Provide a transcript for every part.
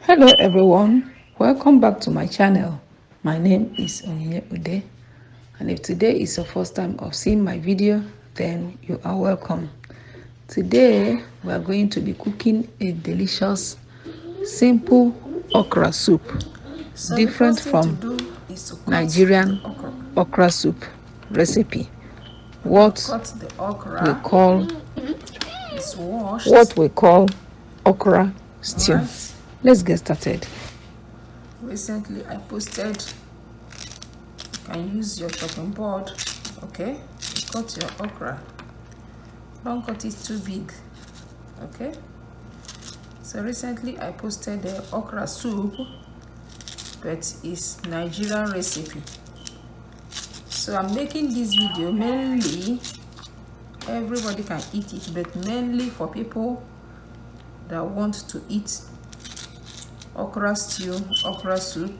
Hello everyone, welcome back to my channel. My name is Onyinye Ude, and if today is your first time of seeing my video, then you are welcome. Today we are going to be cooking a delicious simple okra soup, So the different first thing to from do is to cut the Nigerian okra. okra soup recipe. We're gonna What cut the we okra. call It's washed. what we call okra All stew. right. Let's get started. Recently, I posted. You can use your chopping board. Okay. Cut your okra. Don't cut it too big. Okay. So recently, I posted the okra soup, but it's Nigerian recipe. So I'm making this video mainly. Everybody can eat it, but mainly for people that want to eat okra stew, okra soup,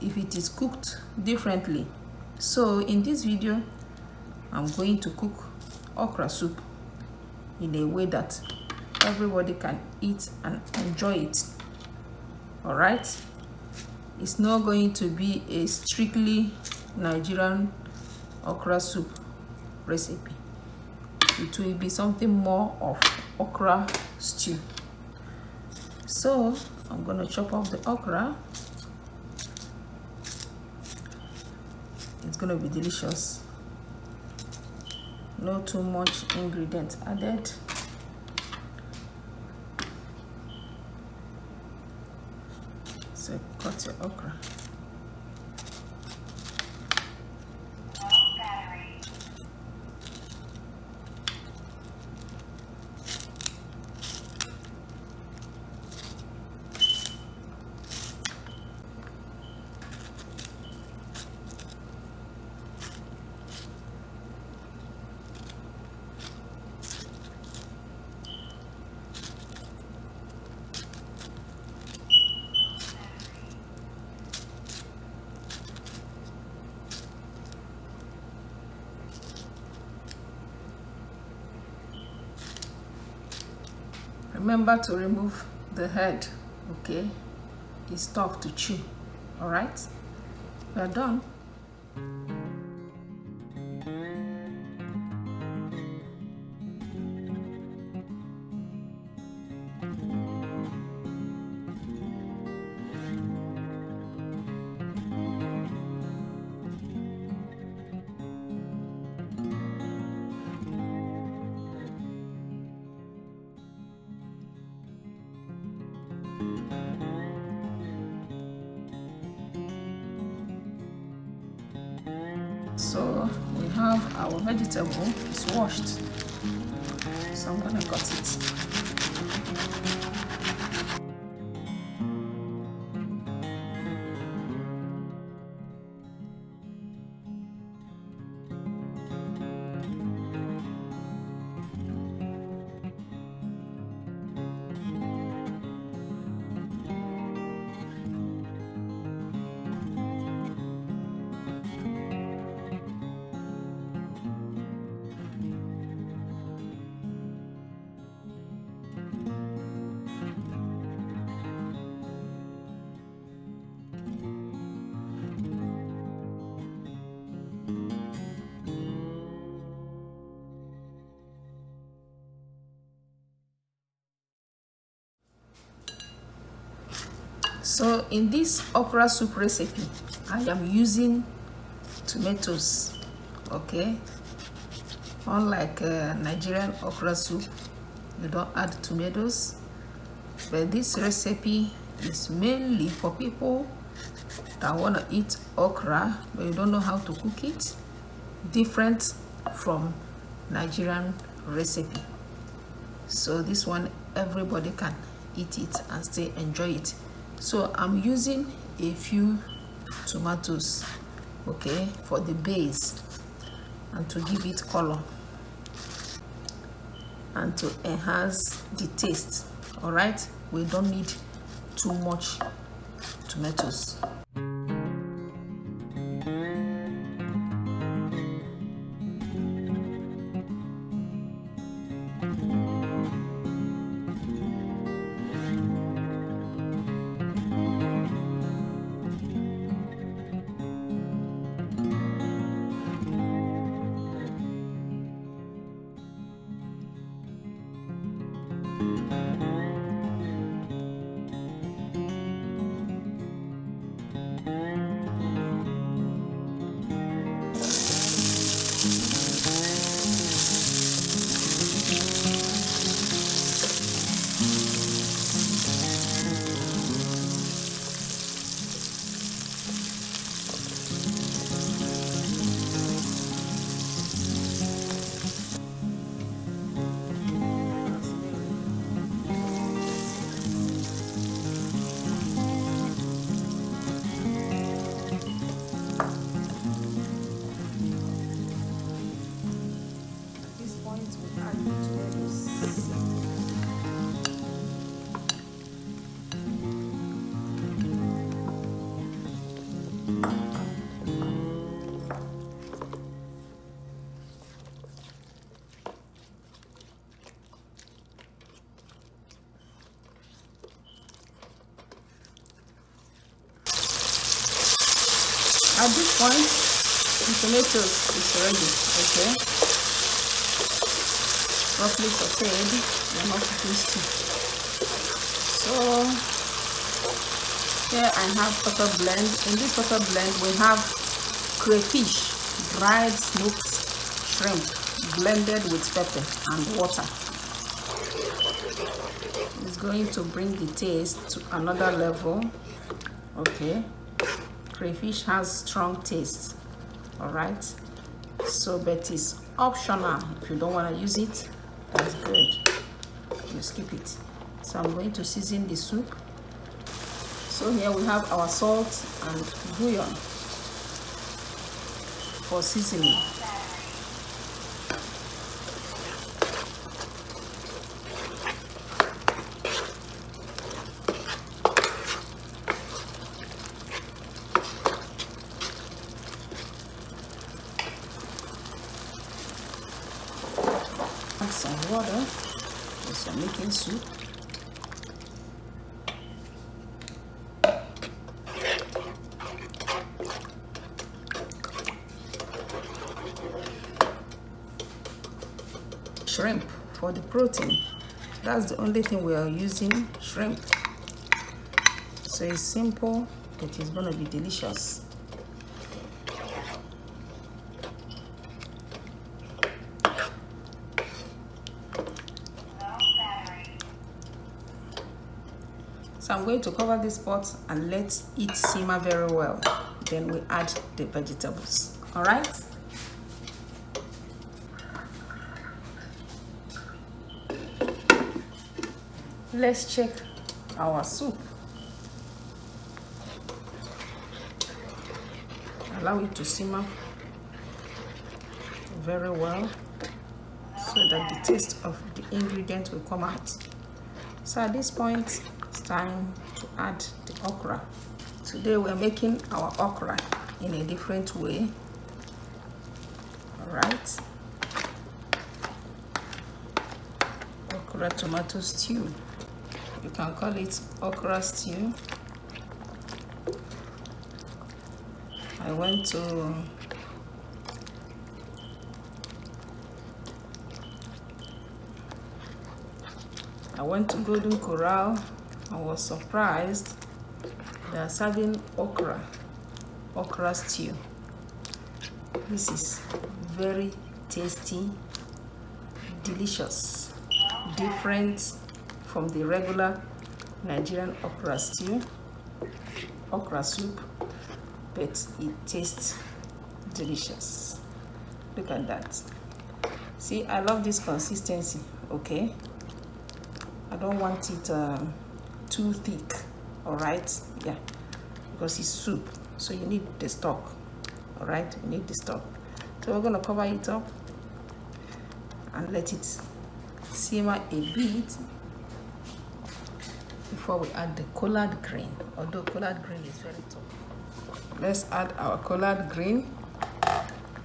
if it is cooked differently. So in this video, I'm going to cook okra soup in a way that everybody can eat and enjoy it. All right. It's not going to be a strictly Nigerian okra soup recipe. It will be something more of okra stew. So I'm gonna chop up the okra. It's gonna be delicious. No too much ingredients added. So cut your okra. Remember to remove the head, okay? It's tough to chew, all right? We're done. So we have our vegetable. It's washed. So I'm gonna cut it. So in this okra soup recipe, I am using tomatoes, okay? Unlike Nigerian okra soup, you don't add tomatoes. But this recipe is mainly for people that want to eat okra, but you don't know how to cook it. Different from Nigerian recipe. So this one, everybody can eat it and still enjoy it. So I'm using a few tomatoes, okay, for the base and to give it color and to enhance the taste. All right, we don't need too much tomatoes. At this point, the tomatoes is ready, okay? Roughly sauteed, they're not cooking stew. So here I have pepper blend. In this pepper blend, we have crayfish, dried smoked shrimp, blended with pepper and water. It's going to bring the taste to another level, okay? Crayfish has strong taste, all right? So, but it's optional. If you don't want to use it, that's good. You skip it. So I'm going to season the soup. So here we have our salt and bouillon for seasoning. Add some water because you're making soup. Shrimp for the protein. That's the only thing we are using, shrimp. So it's simple, but it's gonna be delicious. So I'm going to cover this pot and let it simmer very well. Then we add the vegetables. All right? Let's check our soup. Allow it to simmer very well so that the taste of the ingredient will come out. So at this point, it's time to add the okra. Today we're making our okra in a different way. All right. Okra tomato stew. You can call it okra stew. I went to Golden Corral. I was surprised they are serving okra stew. This is very tasty, delicious, different from the regular Nigerian okra stew, okra soup, but it tastes delicious. Look at that. See, I love this consistency, okay? I don't want it too thick, all right? Yeah, because it's soup, so you need the stock, all right? You need the stock. So we're gonna cover it up and let it simmer a bit before we add the collard green, although collard green is very tough. Let's add our collard green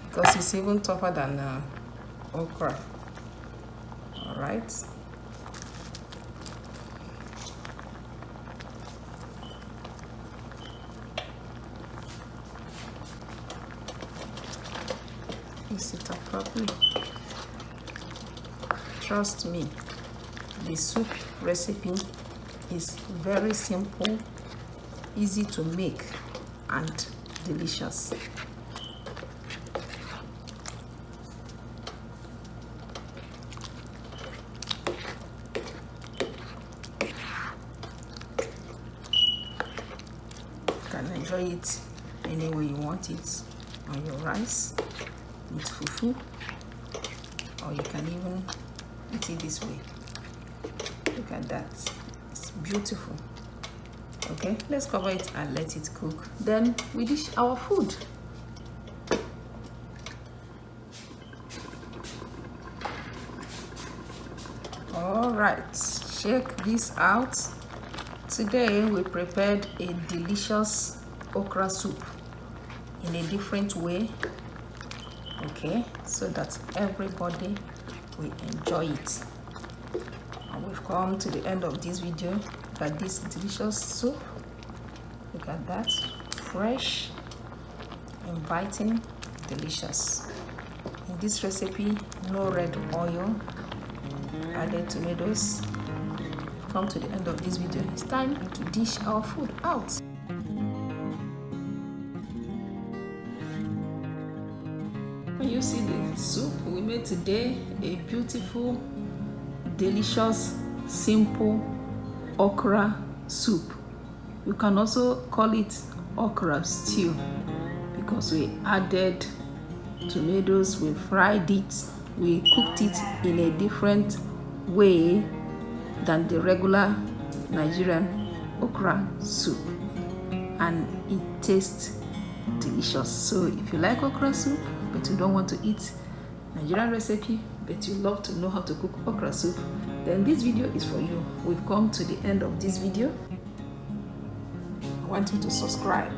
because it's even tougher than okra. All right. Mix it up properly. Trust me, the soup recipe is very simple, easy to make, and delicious. You can enjoy it any way you want it, on your rice, with foo-foo, or you can even eat it this way. Look at that. It's beautiful. Okay, let's cover it and let it cook. Then we dish our food. All right, check this out. Today we prepared a delicious okra soup in a different way, okay, so that everybody will enjoy it. And we've come to the end of this video. Look at this delicious soup. Look at that, fresh inviting, delicious. In this recipe, no red oil, added tomatoes. Come to the end of this video. It's time to dish our food out. When you see the soup we made today, a beautiful, delicious, simple okra soup. You can also call it okra stew because we added tomatoes, we fried it, we cooked it in a different way than the regular Nigerian okra soup, and it tastes delicious. So if you like okra soup but you don't want to eat Nigerian recipe but you love to know how to cook okra soup, then this video is for you. We've come to the end of this video. I want you to subscribe,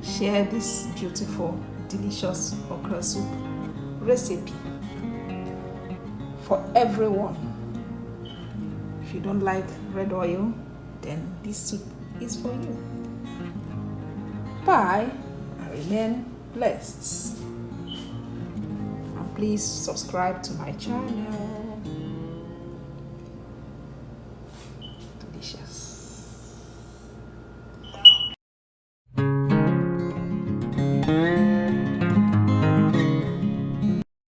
share this beautiful, delicious okra soup recipe for everyone. If you don't like red oil, then this soup is for you. Bye and remain blessed. And please subscribe to my channel.